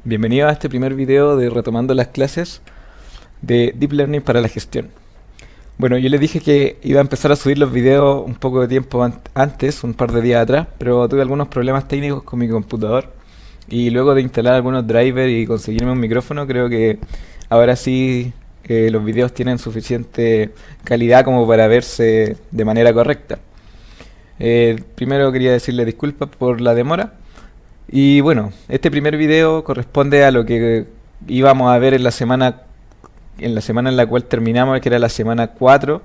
Bienvenido a este primer video de retomando las clases de Deep Learning para la gestión. Bueno, yo les dije que iba a empezar a subir los videos un poco de tiempo antes, un par de días atrás, pero tuve algunos problemas técnicos con mi computador y luego de instalar algunos drivers y conseguirme un micrófono, creo que ahora sí los videos tienen suficiente calidad como para verse de manera correcta. Primero quería decirle disculpas por la demora. Y bueno, este primer video corresponde a lo que íbamos a ver en la semana en la cual terminamos, que era la semana 4,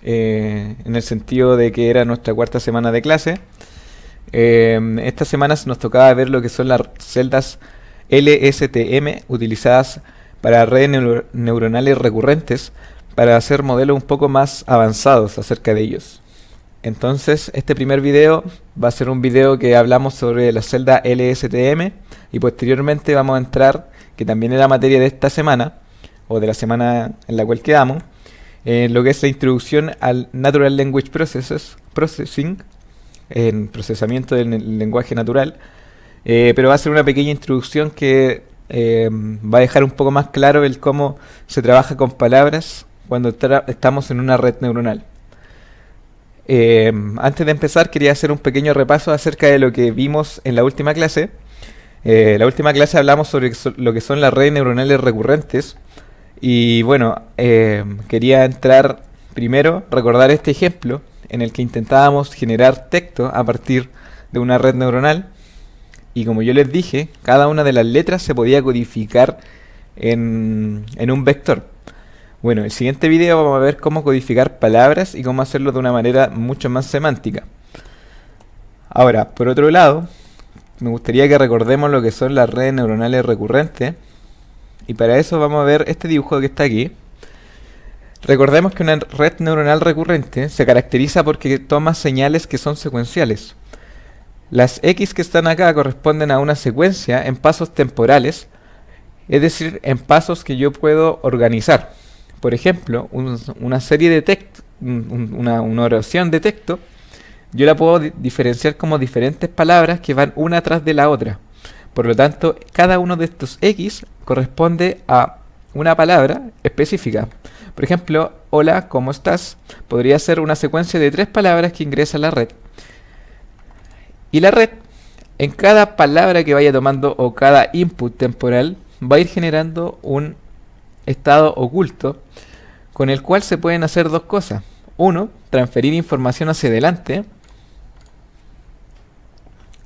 en el sentido de que era nuestra cuarta semana de clase. Estas semanas nos tocaba ver lo que son las celdas LSTM utilizadas para redes neuronales recurrentes para hacer modelos un poco más avanzados acerca de ellos. Entonces, este primer video va a ser un video que hablamos sobre la celda LSTM y posteriormente vamos a entrar, que también era materia de esta semana, o de la semana en la cual quedamos, en lo que es la introducción al Natural Language Processing, en procesamiento del lenguaje natural, pero va a ser una pequeña introducción que va a dejar un poco más claro el cómo se trabaja con palabras cuando estamos en una red neuronal. Antes de empezar quería hacer un pequeño repaso acerca de lo que vimos en la última clase. La última clase hablamos sobre lo que son las redes neuronales recurrentes y bueno, quería entrar primero, recordar este ejemplo en el que intentábamos generar texto a partir de una red neuronal y como yo les dije, cada una de las letras se podía codificar en un vector. Bueno, en el siguiente video vamos a ver cómo codificar palabras y cómo hacerlo de una manera mucho más semántica. Ahora, por otro lado, me gustaría que recordemos lo que son las redes neuronales recurrentes. Y para eso vamos a ver este dibujo que está aquí. Recordemos que una red neuronal recurrente se caracteriza porque toma señales que son secuenciales. Las X que están acá corresponden a una secuencia en pasos temporales, es decir, en pasos que yo puedo organizar. Por ejemplo, una serie de texto, una oración de texto, yo la puedo diferenciar como diferentes palabras que van una tras de la otra. Por lo tanto, cada uno de estos X corresponde a una palabra específica. Por ejemplo, hola, ¿cómo estás? Podría ser una secuencia de 3 palabras que ingresa a la red. Y la red, en cada palabra que vaya tomando o cada input temporal, va a ir generando un estado oculto con el cual se pueden hacer dos cosas. Uno, transferir información hacia adelante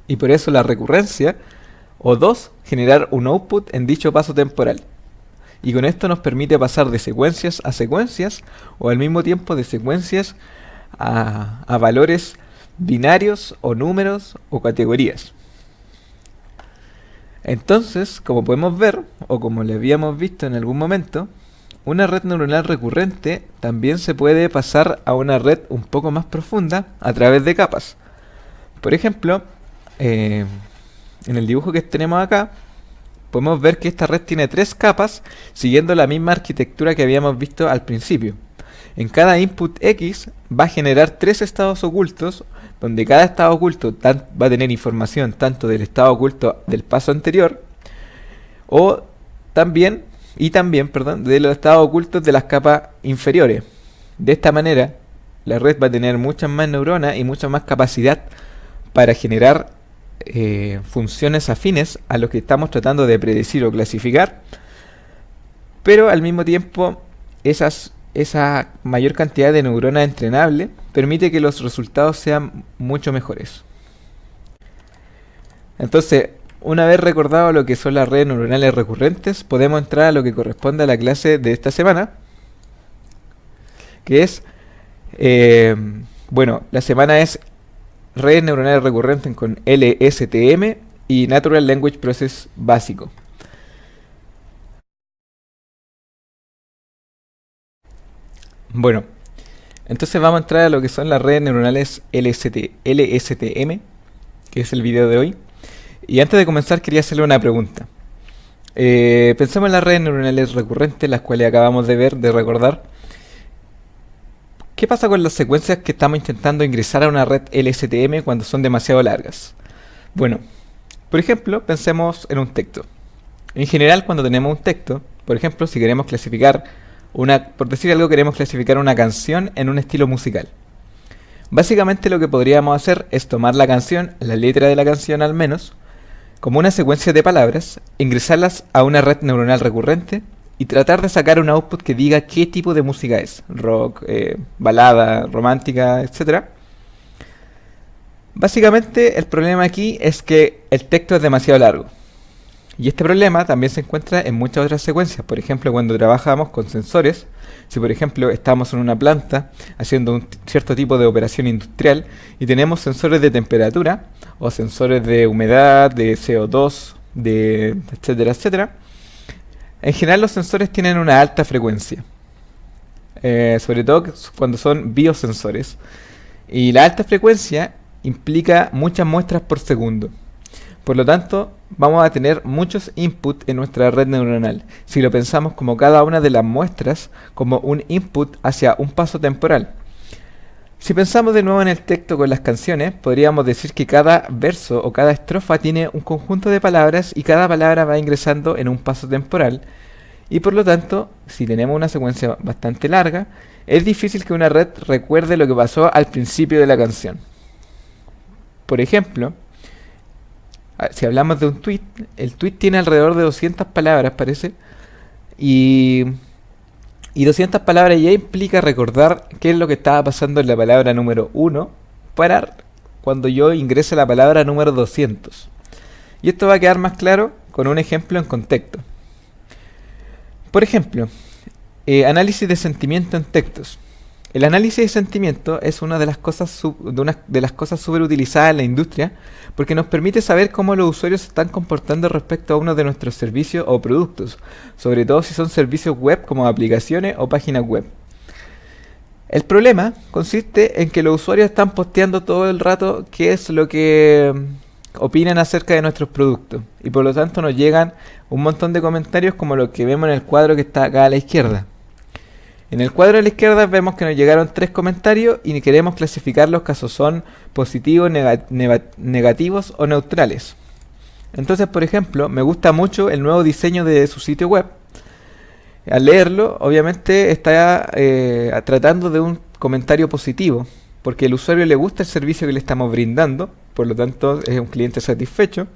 y por eso la recurrencia. O dos, generar un output en dicho paso temporal. Y con esto nos permite pasar de secuencias a secuencias o al mismo tiempo de secuencias a valores binarios o números o categorías. Entonces, como podemos ver, o como le habíamos visto en algún momento, una red neuronal recurrente también se puede pasar a una red un poco más profunda a través de capas. Por ejemplo, en el dibujo que tenemos acá, podemos ver que esta red tiene 3 capas siguiendo la misma arquitectura que habíamos visto al principio. En cada input X va a generar 3 estados ocultos, donde cada estado oculto va a tener información tanto del estado oculto del paso anterior, o también de los estados ocultos de las capas inferiores. De esta manera, la red va a tener muchas más neuronas y mucha más capacidad para generar funciones afines a lo que estamos tratando de predecir o clasificar, pero al mismo tiempo esa mayor cantidad de neuronas entrenables permite que los resultados sean mucho mejores. Entonces, una vez recordado lo que son las redes neuronales recurrentes, podemos entrar a lo que corresponde a la clase de esta semana, que es, la semana es redes neuronales recurrentes con LSTM y Natural Language Process básico. Bueno, entonces vamos a entrar a lo que son las redes neuronales LSTM, que es el video de hoy. Y antes de comenzar quería hacerle una pregunta. Pensemos en las redes neuronales recurrentes, las cuales acabamos de ver, de recordar. ¿Qué pasa con las secuencias que estamos intentando ingresar a una red LSTM cuando son demasiado largas? Bueno, por ejemplo, pensemos en un texto. En general, cuando tenemos un texto, por ejemplo, si queremos clasificar por decir algo, queremos clasificar una canción en un estilo musical. Básicamente lo que podríamos hacer es tomar la canción, la letra de la canción al menos, como una secuencia de palabras, ingresarlas a una red neuronal recurrente y tratar de sacar un output que diga qué tipo de música es, rock, balada, romántica, etcétera. Básicamente el problema aquí es que el texto es demasiado largo. Y este problema también se encuentra en muchas otras secuencias. Por ejemplo, cuando trabajamos con sensores, si por ejemplo estamos en una planta haciendo un cierto tipo de operación industrial y tenemos sensores de temperatura o sensores de humedad, de CO2, de etcétera, etcétera. En general los sensores tienen una alta frecuencia, sobre todo cuando son biosensores. Y la alta frecuencia implica muchas muestras por segundo. Por lo tanto, vamos a tener muchos inputs en nuestra red neuronal, si lo pensamos como cada una de las muestras como un input hacia un paso temporal. Si pensamos de nuevo en el texto con las canciones, podríamos decir que cada verso o cada estrofa tiene un conjunto de palabras y cada palabra va ingresando en un paso temporal. Y por lo tanto, si tenemos una secuencia bastante larga, es difícil que una red recuerde lo que pasó al principio de la canción. Por ejemplo, si hablamos de un tweet, el tweet tiene alrededor de 200 palabras, parece, y 200 palabras ya implica recordar qué es lo que estaba pasando en la palabra número 1 para cuando yo ingrese la palabra número 200. Y esto va a quedar más claro con un ejemplo en contexto. Por ejemplo, análisis de sentimiento en textos. El análisis de sentimiento es una de las cosas súper utilizadas en la industria porque nos permite saber cómo los usuarios se están comportando respecto a uno de nuestros servicios o productos, sobre todo si son servicios web como aplicaciones o páginas web. El problema consiste en que los usuarios están posteando todo el rato qué es lo que opinan acerca de nuestros productos y por lo tanto nos llegan un montón de comentarios como los que vemos en el cuadro que está acá a la izquierda. En el cuadro de la izquierda vemos que nos llegaron 3 comentarios y queremos clasificar los casos son positivos, negativos o neutrales. Entonces, por ejemplo, me gusta mucho el nuevo diseño de su sitio web. Al leerlo, obviamente está tratando de un comentario positivo, porque al usuario le gusta el servicio que le estamos brindando, por lo tanto es un cliente satisfecho.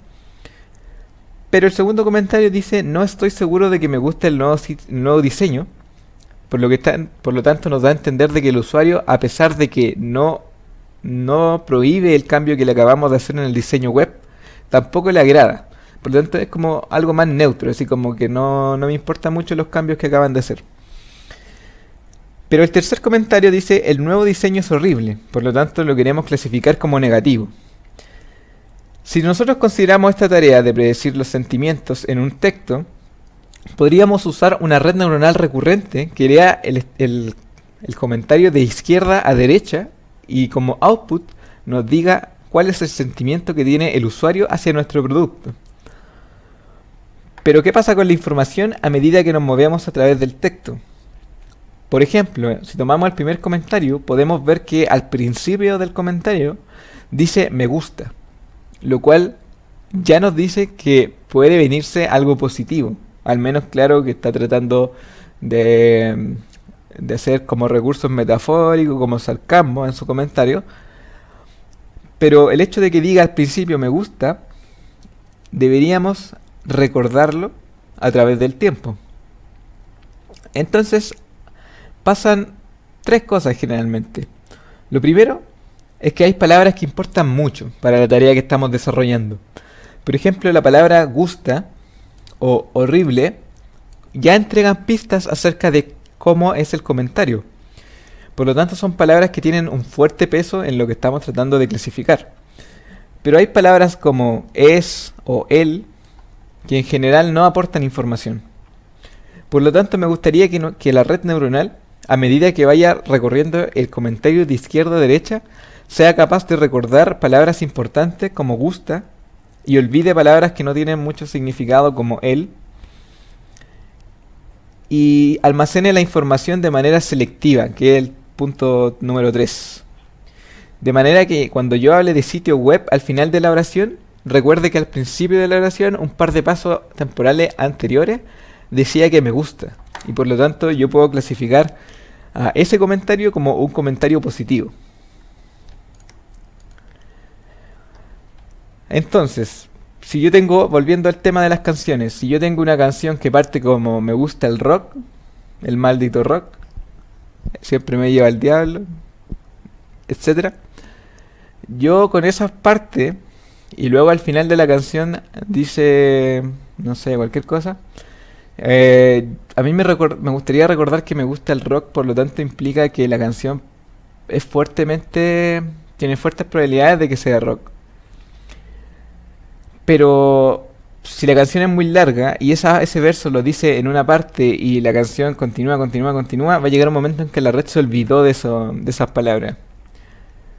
Pero el segundo comentario dice, no estoy seguro de que me guste el nuevo diseño. Por lo tanto nos da a entender de que el usuario, a pesar de que no prohíbe el cambio que le acabamos de hacer en el diseño web, tampoco le agrada. Por lo tanto es como algo más neutro, así como que no me importan mucho los cambios que acaban de hacer. Pero el tercer comentario dice, el nuevo diseño es horrible, por lo tanto lo queremos clasificar como negativo. Si nosotros consideramos esta tarea de predecir los sentimientos en un texto, podríamos usar una red neuronal recurrente que lea el comentario de izquierda a derecha y como output nos diga cuál es el sentimiento que tiene el usuario hacia nuestro producto. Pero ¿qué pasa con la información a medida que nos movemos a través del texto? Por ejemplo, si tomamos el primer comentario, podemos ver que al principio del comentario dice me gusta, lo cual ya nos dice que puede venirse algo positivo. Al menos claro que está tratando de hacer como recursos metafóricos, como sarcasmo en su comentario. Pero el hecho de que diga al principio me gusta, deberíamos recordarlo a través del tiempo. Entonces, pasan 3 cosas generalmente. Lo primero es que hay palabras que importan mucho para la tarea que estamos desarrollando. Por ejemplo, la palabra gusta o horrible ya entregan pistas acerca de cómo es el comentario. Por lo tanto son palabras que tienen un fuerte peso en lo que estamos tratando de clasificar. Pero hay palabras como es o el que en general no aportan información. Por lo tanto me gustaría que la red neuronal, a medida que vaya recorriendo el comentario de izquierda a derecha, sea capaz de recordar palabras importantes como gusta y olvide palabras que no tienen mucho significado como él y almacene la información de manera selectiva, que es el punto número 3. De manera que cuando yo hable de sitio web al final de la oración, recuerde que al principio de la oración, un par de pasos temporales anteriores, decía que me gusta. Y por lo tanto yo puedo clasificar a ese comentario como un comentario positivo. Entonces, si yo tengo, volviendo al tema de las canciones, si yo tengo una canción que parte como me gusta el rock, el maldito rock, siempre me lleva al diablo, etcétera, yo con esas partes y luego al final de la canción dice, no sé, cualquier cosa, a mí me gustaría recordar que me gusta el rock, por lo tanto implica que la canción es fuertemente, tiene fuertes probabilidades de que sea rock. Pero si la canción es muy larga y ese verso lo dice en una parte y la canción continúa, continúa, continúa, va a llegar un momento en que la red se olvidó de esas palabras.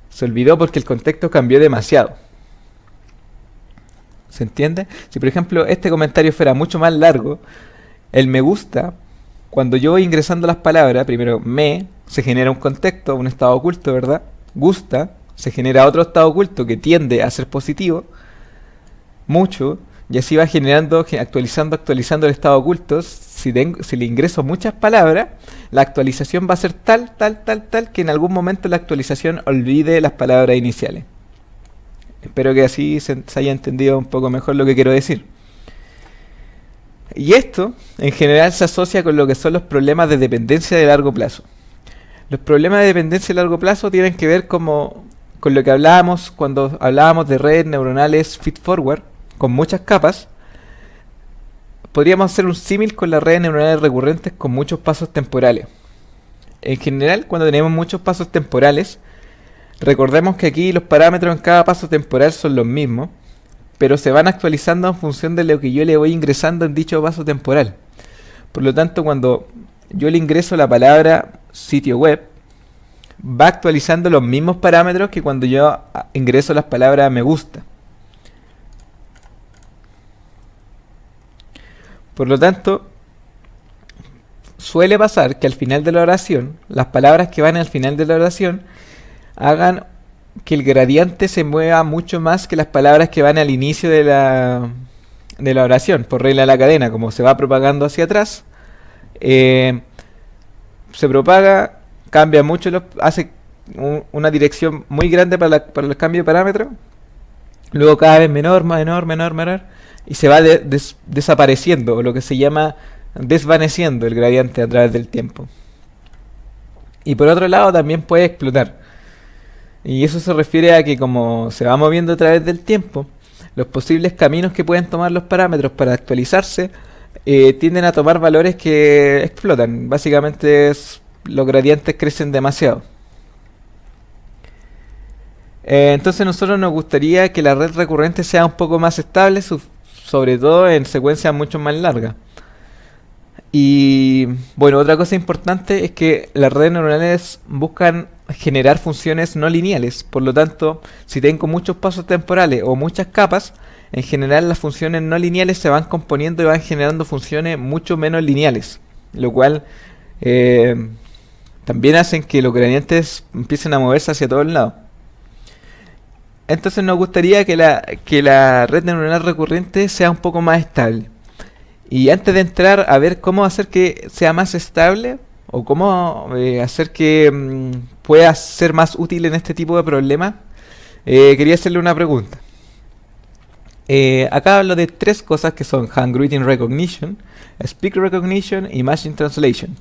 Se olvidó porque el contexto cambió demasiado. ¿Se entiende? Si por ejemplo este comentario fuera mucho más largo, el me gusta, cuando yo voy ingresando las palabras, primero me, se genera un contexto, un estado oculto, ¿verdad? Gusta, se genera otro estado oculto que tiende a ser positivo, mucho, y así va generando, actualizando, actualizando el estado oculto. Si le ingreso muchas palabras, la actualización va a ser tal, tal, tal, tal, que en algún momento la actualización olvide las palabras iniciales. Espero que así se haya entendido un poco mejor lo que quiero decir. Y esto, en general, se asocia con lo que son los problemas de dependencia de largo plazo. Los problemas de dependencia de largo plazo tienen que ver con lo que hablábamos cuando hablábamos de redes neuronales feed-forward, con muchas capas. Podríamos hacer un símil con las redes neuronales recurrentes con muchos pasos temporales. En general, cuando tenemos muchos pasos temporales, recordemos que aquí los parámetros en cada paso temporal son los mismos, pero se van actualizando en función de lo que yo le voy ingresando en dicho paso temporal. Por lo tanto, cuando yo le ingreso la palabra sitio web, va actualizando los mismos parámetros que cuando yo ingreso las palabras me gusta. Por lo tanto, suele pasar que al final de la oración, las palabras que van al final de la oración hagan que el gradiente se mueva mucho más que las palabras que van al inicio de la oración, por regla de la cadena, como se va propagando hacia atrás, se propaga, cambia mucho, hace una dirección muy grande para el cambio de parámetro, luego cada vez menor, menor, menor, menor, y se va desapareciendo, o lo que se llama desvaneciendo el gradiente a través del tiempo. Y por otro lado también puede explotar. Y eso se refiere a que como se va moviendo a través del tiempo, los posibles caminos que pueden tomar los parámetros para actualizarse tienden a tomar valores que explotan. Básicamente los gradientes crecen demasiado. Entonces nosotros nos gustaría que la red recurrente sea un poco más estable, sobre todo en secuencias mucho más largas. Y bueno, otra cosa importante es que las redes neuronales buscan generar funciones no lineales. Por lo tanto, si tengo muchos pasos temporales o muchas capas, en general las funciones no lineales se van componiendo y van generando funciones mucho menos lineales, lo cual también hacen que los gradientes empiecen a moverse hacia todos lados. Entonces nos gustaría que la red neuronal recurrente sea un poco más estable. Y antes de entrar a ver cómo hacer que sea más estable o cómo hacer que pueda ser más útil en este tipo de problemas, quería hacerle una pregunta. Acá hablo de tres cosas que son Handwritten Recognition, Speak Recognition y Machine Translation.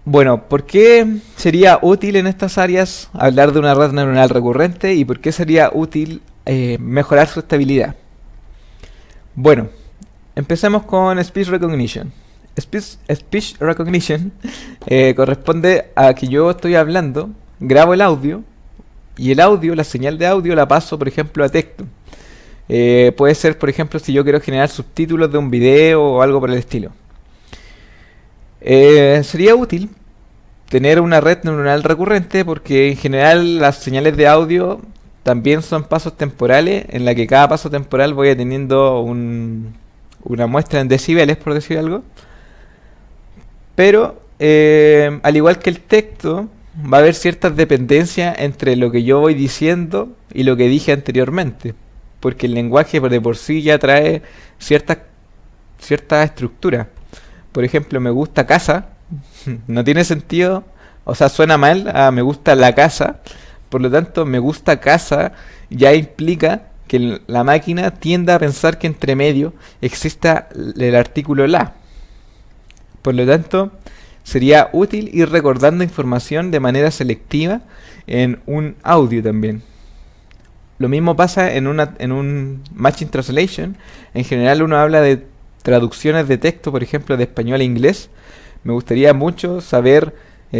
Bueno, ¿por qué sería útil en estas áreas hablar de una red neuronal recurrente y por qué sería útil mejorar su estabilidad? Bueno, empecemos con Speech Recognition. Speech Recognition corresponde a que yo estoy hablando, grabo el audio y el audio, la señal de audio la paso, por ejemplo, a texto. Puede ser, por ejemplo, si yo quiero generar subtítulos de un video o algo por el estilo. Sería útil tener una red neuronal recurrente porque en general las señales de audio también son pasos temporales en la que cada paso temporal voy teniendo una muestra en decibeles, por decir algo. Pero al igual que el texto, va a haber ciertas dependencias entre lo que yo voy diciendo y lo que dije anteriormente. Porque el lenguaje de por sí ya trae cierta estructura. Por ejemplo, me gusta casa, no tiene sentido, o sea, suena mal a me gusta la casa, por lo tanto, me gusta casa ya implica que la máquina tienda a pensar que entre medio exista el artículo la. Por lo tanto, sería útil ir recordando información de manera selectiva en un audio también. Lo mismo pasa en un Machine Translation. En general uno habla de traducciones de texto, por ejemplo, de español a inglés. Me gustaría mucho saber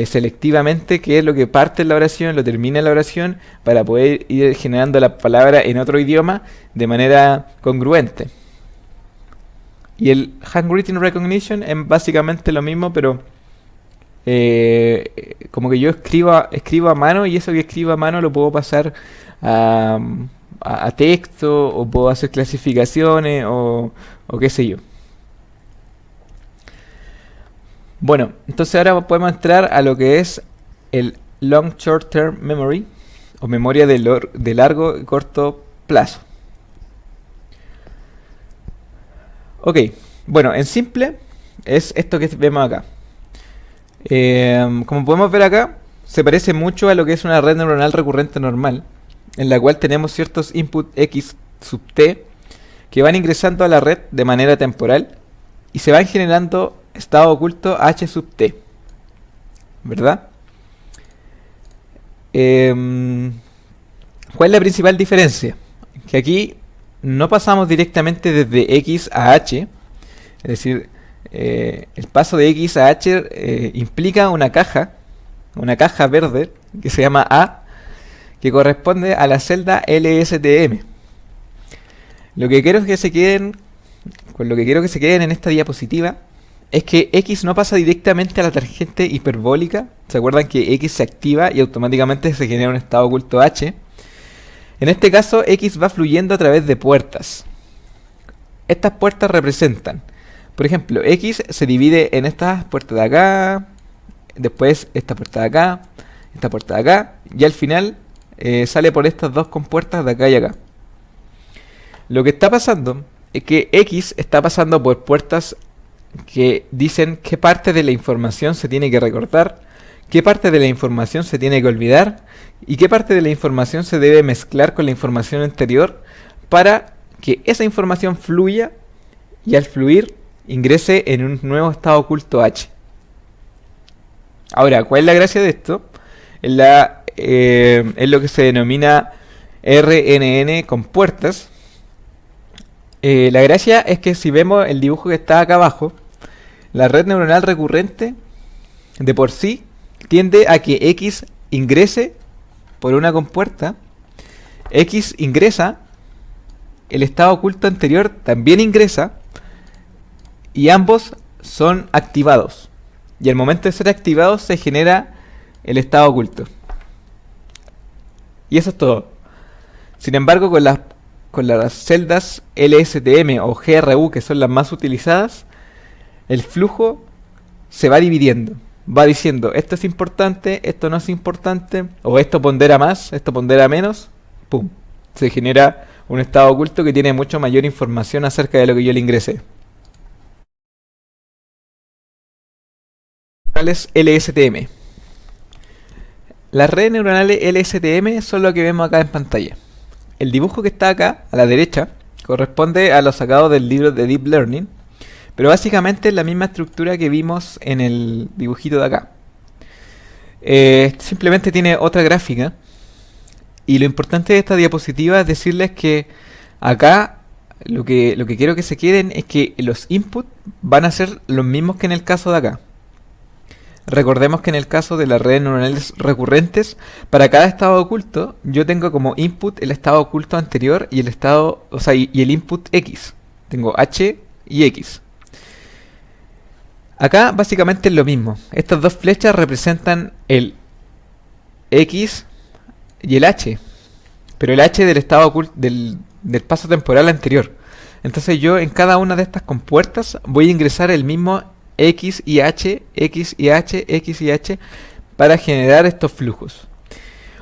selectivamente qué es lo que parte en la oración, lo termina en la oración, para poder ir generando la palabra en otro idioma de manera congruente. Y el Handwritten Recognition es básicamente lo mismo, pero como que yo escribo a mano y eso que escribo a mano lo puedo pasar a, a texto o puedo hacer clasificaciones o qué sé yo. Bueno, entonces ahora podemos entrar a lo que es el Long Short Term Memory o memoria de largo y corto plazo. Ok, bueno, en simple es esto que vemos acá. Como podemos ver acá, se parece mucho a lo que es una red neuronal recurrente normal, en la cual tenemos ciertos input x sub t que van ingresando a la red de manera temporal y se van generando estado oculto h sub t, ¿verdad? ¿Cuál es la principal diferencia? Que aquí no pasamos directamente desde x a h, es decir, el paso de x a h implica una caja verde que se llama A, que corresponde a la celda LSTM. Lo que quiero que se queden, con lo que quiero que se queden en esta diapositiva es que x no pasa directamente a la tangente hiperbólica. ¿Se acuerdan que x se activa y automáticamente se genera un estado oculto h? En este caso, x va fluyendo a través de puertas. Estas puertas representan, por ejemplo, x se divide en estas puertas de acá, después esta puerta de acá, esta puerta de acá, y al final sale por estas dos compuertas de acá y acá. Lo que está pasando es que x está pasando por puertas que dicen qué parte de la información se tiene que recortar, qué parte de la información se tiene que olvidar y qué parte de la información se debe mezclar con la información anterior para que esa información fluya y al fluir ingrese en un nuevo estado oculto h. Ahora, ¿cuál es la gracia de esto? Es lo que se denomina RNN con puertas. La gracia es que si vemos el dibujo que está acá abajo, la red neuronal recurrente de por sí tiende a que X ingrese por una compuerta, X ingresa, el estado oculto anterior también ingresa y ambos son activados. Y al momento de ser activados se genera el estado oculto. Y eso es todo. Sin embargo, con las celdas LSTM o GRU, que son las más utilizadas, el flujo se va dividiendo. Va diciendo, esto es importante, esto no es importante, o esto pondera más, esto pondera menos. ¡Pum! Se genera un estado oculto que tiene mucho mayor información acerca de lo que yo le ingresé. LSTM. Las redes neuronales LSTM son lo que vemos acá en pantalla. El dibujo que está acá, a la derecha, corresponde a lo sacado del libro de Deep Learning, pero básicamente es la misma estructura que vimos en el dibujito de acá. Simplemente tiene otra gráfica, y lo importante de esta diapositiva es decirles que acá lo que quiero que se queden es que los inputs van a ser los mismos que en el caso de acá. Recordemos que en el caso de las redes neuronales recurrentes, para cada estado oculto, yo tengo como input el estado oculto anterior y el estado, o sea, y el input X. Tengo H y X. Acá básicamente es lo mismo. Estas dos flechas representan el X y el H. Pero el H del estado oculto, del paso temporal anterior. Entonces yo en cada una de estas compuertas voy a ingresar el mismo X y H, X y H, X y H, para generar estos flujos.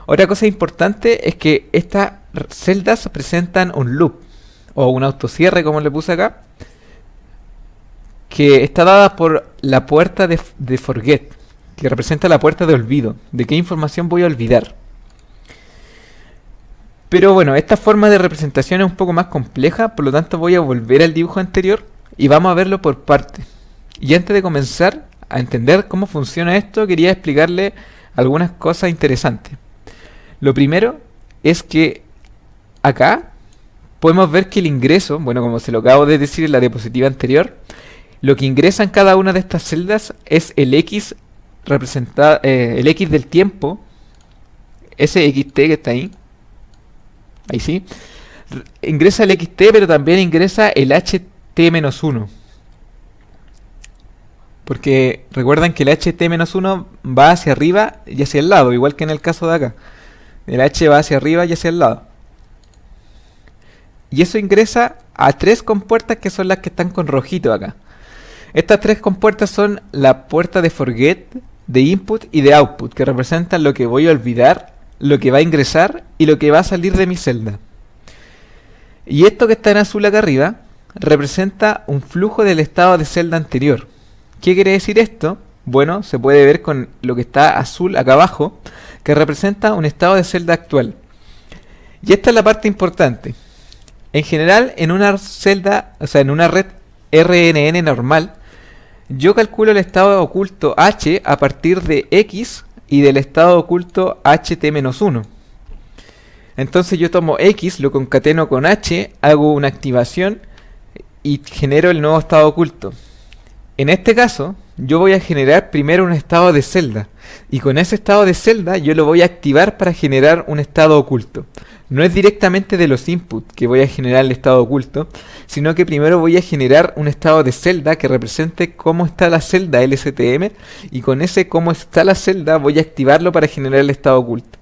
Otra cosa importante es que estas celdas presentan un loop o un autocierre, como le puse acá, que está dada por la puerta de forget, que representa la puerta de olvido, de qué información voy a olvidar. Pero bueno, esta forma de representación es un poco más compleja, por lo tanto voy a volver al dibujo anterior y vamos a verlo por partes. Y antes de comenzar a entender cómo funciona esto, quería explicarle algunas cosas interesantes. Lo primero es que acá podemos ver que el ingreso, bueno, como se lo acabo de decir en la diapositiva anterior, lo que ingresa en cada una de estas celdas es el X representado, el X del tiempo, ese XT que está ahí. Ahí sí. Ingresa el XT, pero también ingresa el HT-1. Porque recuerdan que el HT-1 va hacia arriba y hacia el lado, igual que en el caso de acá. El H va hacia arriba y hacia el lado. Y eso ingresa a 3 compuertas que son las que están con rojito acá. Estas 3 compuertas son la puerta de forget, de input y de output, que representan lo que voy a olvidar, lo que va a ingresar y lo que va a salir de mi celda. Y esto que está en azul acá arriba representa un flujo del estado de celda anterior. ¿Qué quiere decir esto? Bueno, se puede ver con lo que está azul acá abajo, que representa un estado de celda actual. Y esta es la parte importante. En general, en una celda, o sea, en una red RNN normal, yo calculo el estado oculto H a partir de X y del estado oculto HT-1. Entonces yo tomo X, lo concateno con H, hago una activación y genero el nuevo estado oculto. En este caso, yo voy a generar primero un estado de celda, y con ese estado de celda yo lo voy a activar para generar un estado oculto. No es directamente de los inputs que voy a generar el estado oculto, sino que primero voy a generar un estado de celda que represente cómo está la celda LSTM, y con ese cómo está la celda voy a activarlo para generar el estado oculto.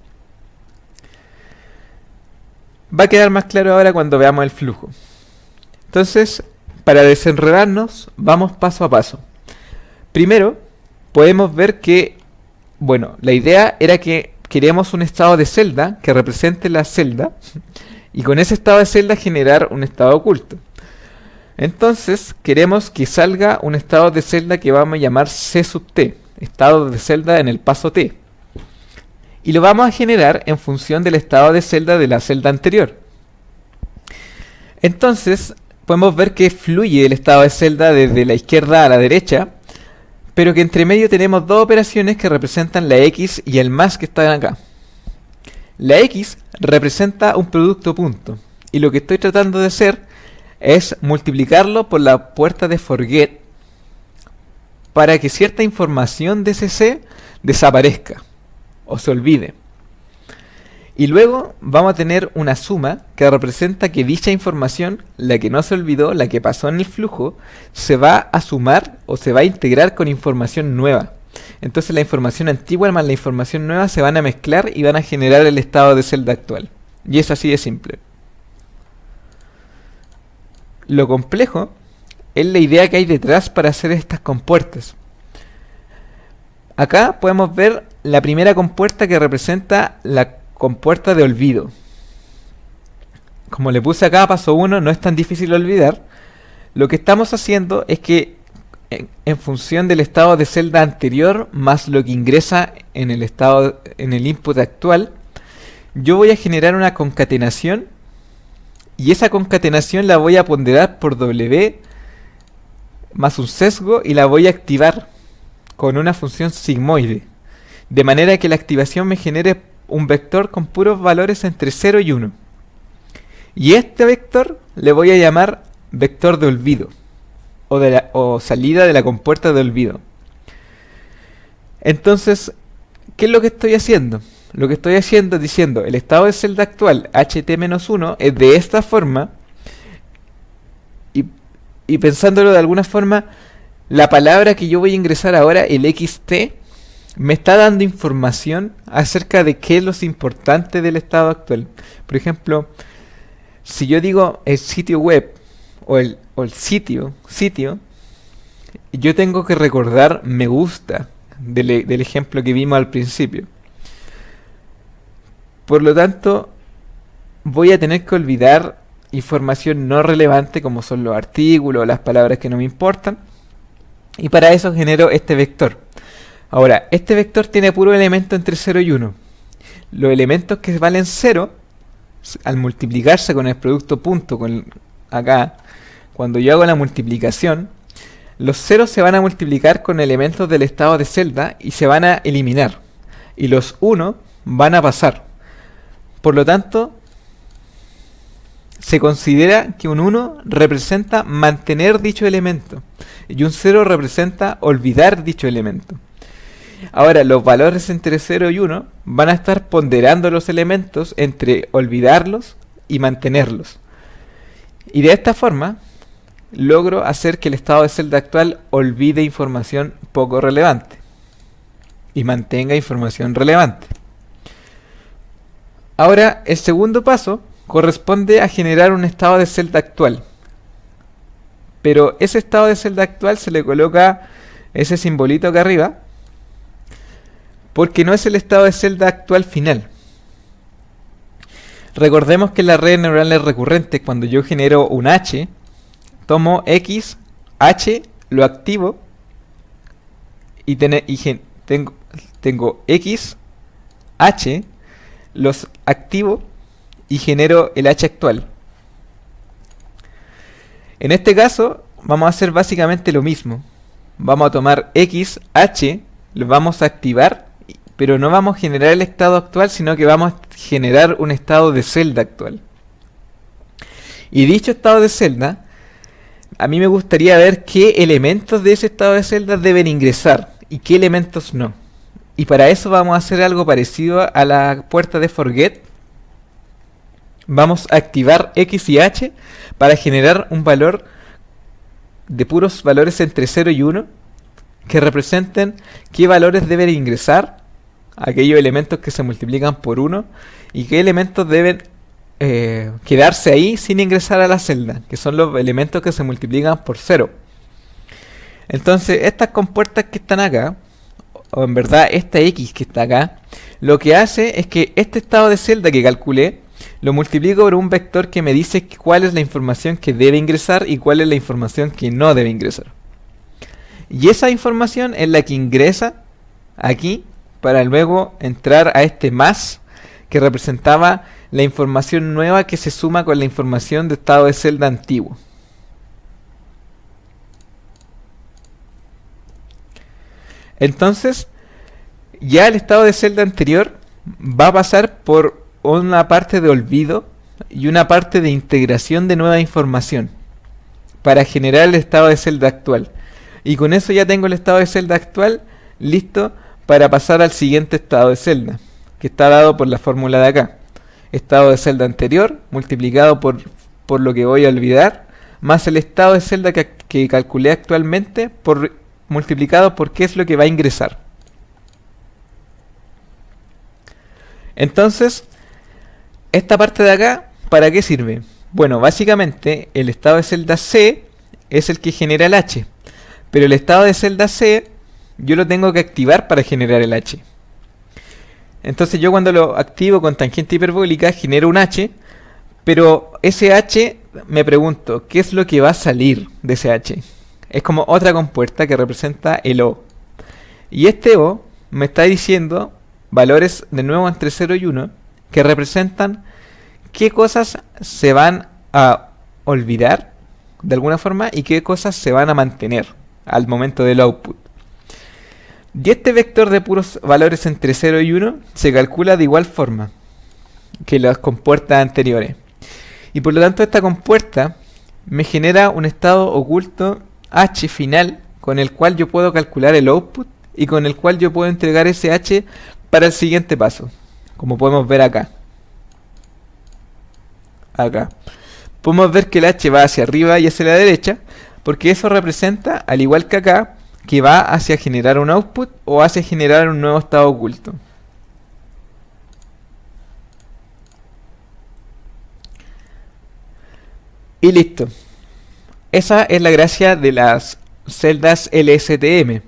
Va a quedar más claro ahora cuando veamos el flujo. Entonces, para desenredarnos, vamos paso a paso. Primero, podemos ver que, bueno, la idea era que queremos un estado de celda que represente la celda, y con ese estado de celda generar un estado oculto. Entonces, queremos que salga un estado de celda que vamos a llamar C sub T, estado de celda en el paso T. Y lo vamos a generar en función del estado de celda de la celda anterior. Entonces, podemos ver que fluye el estado de celda desde la izquierda a la derecha, pero que entre medio tenemos dos operaciones que representan la X y el más que están acá. La X representa un producto punto, y lo que estoy tratando de hacer es multiplicarlo por la puerta de forget para que cierta información de ese C desaparezca o se olvide. Y luego vamos a tener una suma que representa que dicha información, la que no se olvidó, la que pasó en el flujo, se va a sumar o se va a integrar con información nueva. Entonces la información antigua más la información nueva se van a mezclar y van a generar el estado de celda actual. Y es así de simple. Lo complejo es la idea que hay detrás para hacer estas compuertas. Acá podemos ver la primera compuerta que representa la compuerta de olvido. Como le puse acá, paso 1, no es tan difícil olvidar. Lo que estamos haciendo es que en función del estado de celda anterior más lo que ingresa en el estado, en el input actual, yo voy a generar una concatenación, y esa concatenación la voy a ponderar por W más un sesgo y la voy a activar con una función sigmoide, de manera que la activación me genere un vector con puros valores entre 0 y 1. Y este vector le voy a llamar vector de olvido, o salida de la compuerta de olvido. Entonces, ¿qué es lo que estoy haciendo? Lo que estoy haciendo es diciendo, el estado de celda actual, HT-1, es de esta forma, y pensándolo de alguna forma, la palabra que yo voy a ingresar ahora, el XT, me está dando información acerca de qué es lo importante del estado actual. Por ejemplo, si yo digo el sitio web o el sitio, yo tengo que recordar me gusta del ejemplo que vimos al principio. Por lo tanto, voy a tener que olvidar información no relevante como son los artículos o las palabras que no me importan. Y para eso genero este vector. Ahora, este vector tiene puro elemento entre 0 y 1. Los elementos que valen 0, al multiplicarse con el producto punto, acá, cuando yo hago la multiplicación, los ceros se van a multiplicar con elementos del estado de celda y se van a eliminar. Y los 1 van a pasar. Por lo tanto, se considera que un 1 representa mantener dicho elemento y un 0 representa olvidar dicho elemento. Ahora, los valores entre 0 y 1 van a estar ponderando los elementos entre olvidarlos y mantenerlos. Y de esta forma, logro hacer que el estado de celda actual olvide información poco relevante y mantenga información relevante. Ahora, el segundo paso corresponde a generar un estado de celda actual. Pero ese estado de celda actual se le coloca ese simbolito acá arriba, porque no es el estado de celda actual final. Recordemos que en las redes neuronales recurrentes, cuando yo genero un H, tomo X, H, lo activo, y tengo X, H, los activo, y genero el H actual. En este caso, vamos a hacer básicamente lo mismo. Vamos a tomar X, H, lo vamos a activar, pero no vamos a generar el estado actual, sino que vamos a generar un estado de celda actual. Y dicho estado de celda, a mí me gustaría ver qué elementos de ese estado de celda deben ingresar y qué elementos no. Y para eso vamos a hacer algo parecido a la puerta de forget. Vamos a activar X y H para generar un valor de puros valores entre 0 y 1 que representen qué valores deben ingresar, aquellos elementos que se multiplican por 1, y qué elementos deben quedarse ahí sin ingresar a la celda, que son los elementos que se multiplican por 0. Entonces, estas compuertas que están acá, o en verdad esta X que está acá, lo que hace es que este estado de celda que calculé lo multiplico por un vector que me dice cuál es la información que debe ingresar y cuál es la información que no debe ingresar. Y esa información es la que ingresa aquí para luego entrar a este más que representaba la información nueva que se suma con la información de estado de celda antiguo. Entonces, ya el estado de celda anterior va a pasar por una parte de olvido y una parte de integración de nueva información para generar el estado de celda actual. Y con eso ya tengo el estado de celda actual listo para pasar al siguiente estado de celda, que está dado por la fórmula de acá. Estado de celda anterior multiplicado por lo que voy a olvidar, más el estado de celda que calculé actualmente multiplicado por qué es lo que va a ingresar. Entonces, esta parte de acá, ¿para qué sirve? Bueno, básicamente el estado de celda C es el que genera el H, pero el estado de celda C yo lo tengo que activar para generar el H. Entonces yo cuando lo activo con tangente hiperbólica genero un H, pero ese H me pregunto, ¿qué es lo que va a salir de ese H? Es como otra compuerta que representa el O. Y este O me está diciendo valores de nuevo entre 0 y 1 que representan qué cosas se van a olvidar de alguna forma y qué cosas se van a mantener al momento del output. Y este vector de puros valores entre 0 y 1 se calcula de igual forma que las compuertas anteriores. Y por lo tanto esta compuerta me genera un estado oculto H final con el cual yo puedo calcular el output y con el cual yo puedo entregar ese H para el siguiente paso, como podemos ver acá. Podemos ver que el H va hacia arriba y hacia la derecha, porque eso representa, al igual que acá, que va hacia generar un output o hacia generar un nuevo estado oculto. Y listo. Esa es la gracia de las celdas LSTM.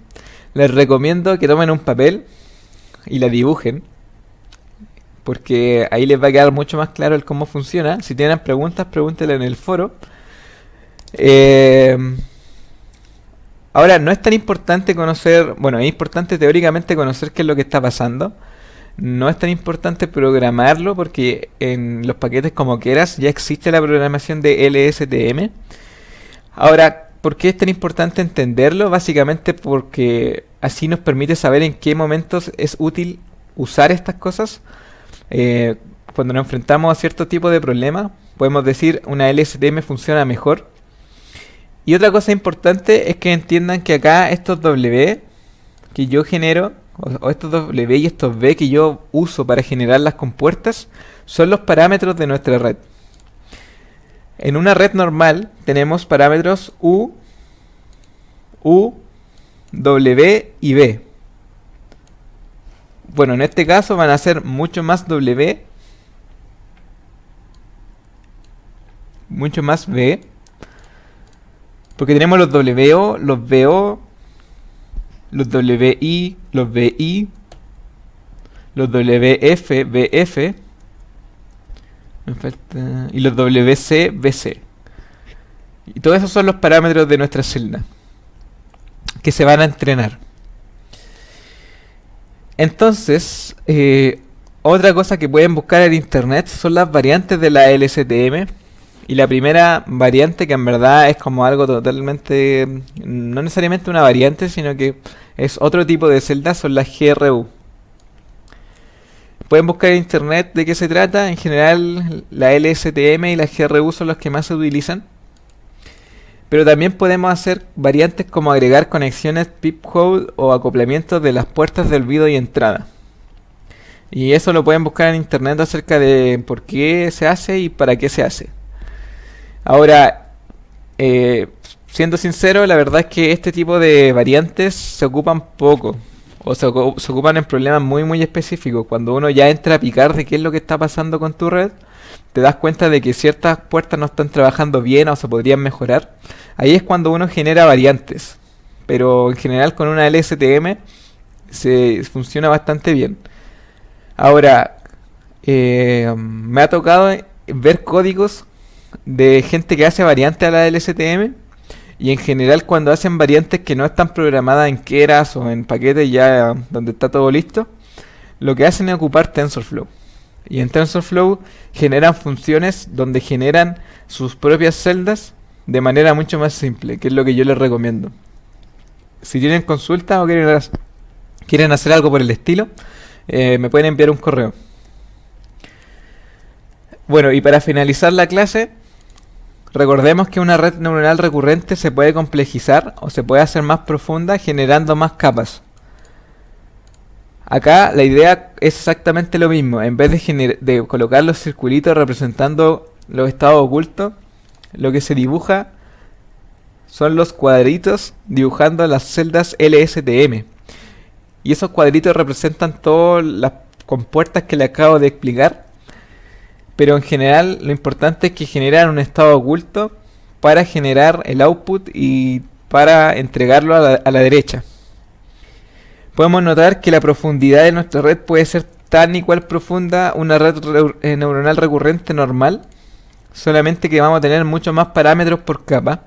Les recomiendo que tomen un papel y la dibujen, porque ahí les va a quedar mucho más claro el cómo funciona. Si tienen preguntas, pregúntenle en el foro. Eh, Ahora, no es tan importante conocer, bueno, es importante teóricamente conocer qué es lo que está pasando. No es tan importante programarlo porque en los paquetes como quieras ya existe la programación de LSTM. Ahora, ¿por qué es tan importante entenderlo? Básicamente porque así nos permite saber en qué momentos es útil usar estas cosas. Eh, Cuando nos enfrentamos a cierto tipo de problema, podemos decir una LSTM funciona mejor. Y otra cosa importante es que entiendan que acá estos W que yo genero, o estos W y estos V que yo uso para generar las compuertas, son los parámetros de nuestra red. En una red normal tenemos parámetros U, W y V. Bueno, en este caso van a ser mucho más W, mucho más V, porque tenemos los WO, los VO, los WI, los VI, los WF, VF, me falta, y los WC, VC. Y todos esos son los parámetros de nuestra celda que se van a entrenar. Entonces, otra cosa que pueden buscar en internet son las variantes de la LSTM. Y la primera variante, que en verdad es como algo totalmente, no necesariamente una variante, sino que es otro tipo de celdas, son las GRU. Pueden buscar en internet de qué se trata. En general la LSTM y las GRU son los que más se utilizan. Pero también podemos hacer variantes como agregar conexiones peephole o acoplamientos de las puertas de olvido y entrada. Y eso lo pueden buscar en internet acerca de por qué se hace y para qué se hace. Ahora, siendo sincero, la verdad es que este tipo de variantes se ocupan poco. O se ocupan en problemas muy específicos. Cuando uno ya entra a picar de qué es lo que está pasando con tu red, te das cuenta de que ciertas puertas no están trabajando bien o se podrían mejorar. Ahí es cuando uno genera variantes. Pero en general con una LSTM se funciona bastante bien. Ahora, me ha tocado ver códigos de gente que hace variantes a la LSTM, y en general cuando hacen variantes que no están programadas en Keras o en paquetes ya donde está todo listo, lo que hacen es ocupar TensorFlow. Y en TensorFlow generan funciones donde generan sus propias celdas de manera mucho más simple, que es lo que yo les recomiendo. Si tienen consultas o quieren hacer algo por el estilo, me pueden enviar un correo. Bueno, y para finalizar la clase, recordemos que una red neuronal recurrente se puede complejizar o se puede hacer más profunda generando más capas. Acá la idea es exactamente lo mismo. En vez de colocar los circulitos representando los estados ocultos, lo que se dibuja son los cuadritos dibujando las celdas LSTM. Y esos cuadritos representan todas las compuertas que le acabo de explicar. Pero en general lo importante es que generan un estado oculto para generar el output y para entregarlo a la derecha. Podemos notar que la profundidad de nuestra red puede ser tan igual profunda una red neuronal recurrente normal, solamente que vamos a tener muchos más parámetros por capa,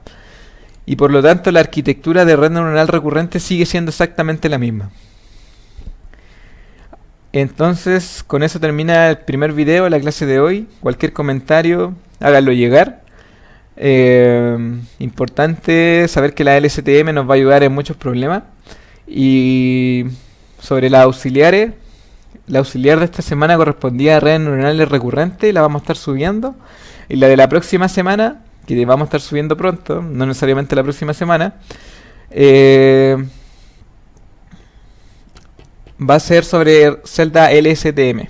y por lo tanto la arquitectura de red neuronal recurrente sigue siendo exactamente la misma. Entonces, con eso termina el primer video, la clase de hoy. Cualquier comentario, háganlo llegar. Importante saber que la LSTM nos va a ayudar en muchos problemas. Y sobre las auxiliares, la auxiliar de esta semana correspondía a redes neuronales recurrentes, la vamos a estar subiendo. Y la de la próxima semana, que vamos a estar subiendo pronto, no necesariamente la próxima semana, va a ser sobre celda LSTM.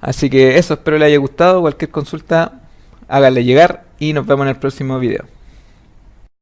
Así que eso, espero les haya gustado. Cualquier consulta, háganle llegar y nos vemos en el próximo video.